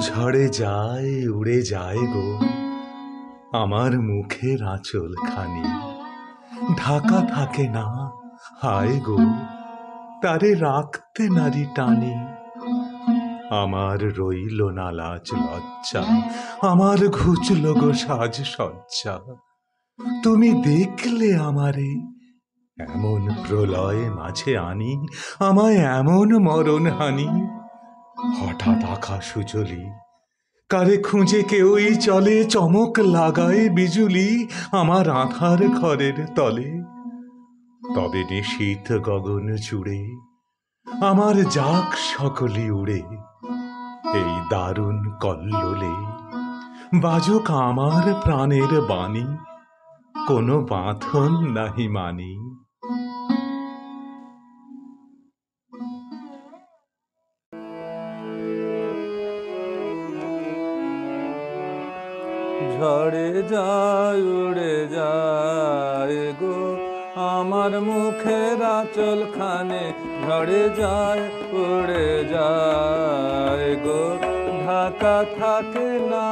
ঝড়ে যায় উড়ে যায় গো আমার মুখের আঁচল খানি, ঢাকা থাকে না, হায় গো তারে রাখতে নারী টানি। আমার রইল না লাজ লজ্জা, আমার ঘুচল গো সাজ সজ্জা। তুমি দেখলে আমারে এমন প্রলয় মাঝে আনি, আমায় এমন মরণ হানি। হঠাৎ আকাশ উজলি, কারে খুঁজে কেউই চলে, চমক লাগায় বিজুলি আমার আঁধার ঘরের তলে। তবে নিশীথ গগন জুড়ে আমার যাক সকলি উড়ে, এই দারুণ কল্লোলে বাজুক আমার প্রাণের বাণী, কোনো বাঁধন নাহি মানি। ঝড়ে যায় উড়ে যায় গো আমার মুখের আঁচল খানে, ঝড়ে যায় উড়ে যায় গো ঢাকা থাকে না,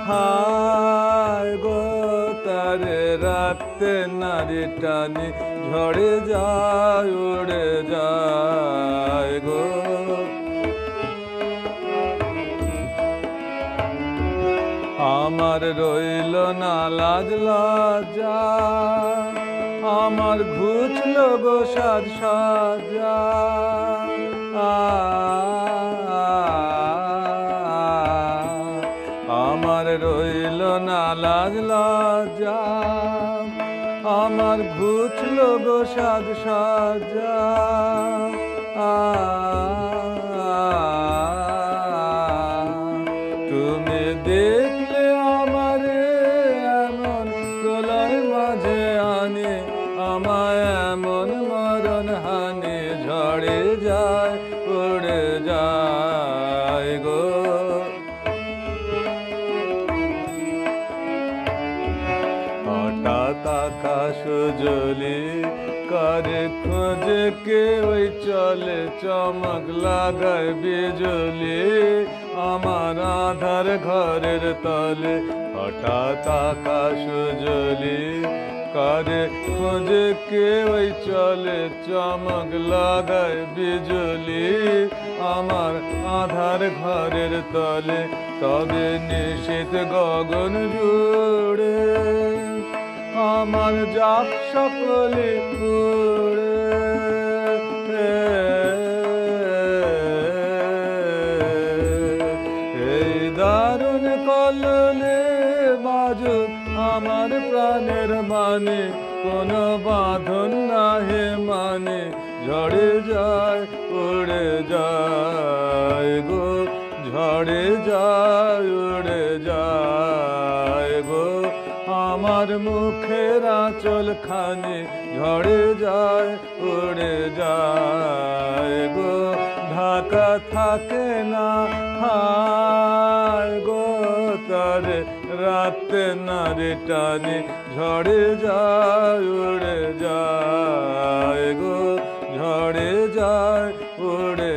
হায় গো তারে রাখতে নারী টানি। ঝড়ে যায় উড়ে যায় গো আমার রইল না লাজ লজ্জা, আমার ঘুচল গো সাজ সজ্জা। আমার রইল না লাজ লজ্জা, আমার ঘুচল গো সাজ সজ্জা। তুমি দেখলে আমারে এমন প্রলয় মাঝে আনে, আমায় এমন মরণ হানি। ঝড়ে যায় উড়ে যায় গো হঠাৎ আকাশ উজলি, কারে খোঁজে কেউই চলে, চমক লাগায় বিজুলি আমার আধার ঘরের তলে। হঠাৎ আকাশ উজলি, কারে খোঁজে কেউই চলে, চমক লাগায় বিজুলি আমার আধার ঘরের তলে। তবে নিশীথ গগন জুড়ে আমার যাক সকলে উড়ে, এই দারুণ কল্লোলে বাজুক আমার প্রাণের মানে, কোনো বাঁধন নাহে মানে। ঝড়ে যায় উড়ে যায় গো, ঝড়ে যায় উড়ে যায় গো আমার মুখের আঁচল খানি। ঝড়ে যায় উড়ে যায় গো ঢাকা থাকে না, হায় গো তারে রাখতে নারী টানি। ঝড়ে যায় উড়ে যায় গো, ঝড়ে যায় উড়ে